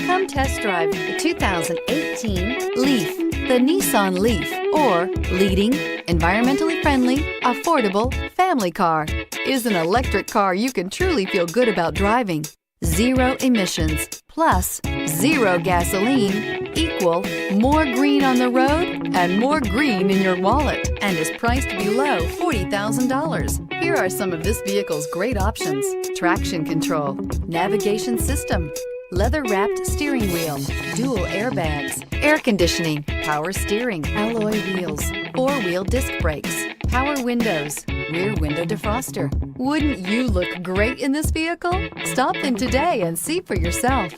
Come test drive the 2018 Leaf. The Nissan Leaf, or leading, environmentally friendly, affordable family car, is an electric car you can truly feel good about driving. Zero emissions plus zero gasoline equal more green on the road and more green in your wallet, and is priced below $40,000. Here are some of this vehicle's great options: traction control, navigation system, leather-wrapped steering wheel, dual airbags, air conditioning, power steering, alloy wheels, four-wheel disc brakes, power windows, rear window defroster. Wouldn't you look great in this vehicle? Stop in today and see for yourself.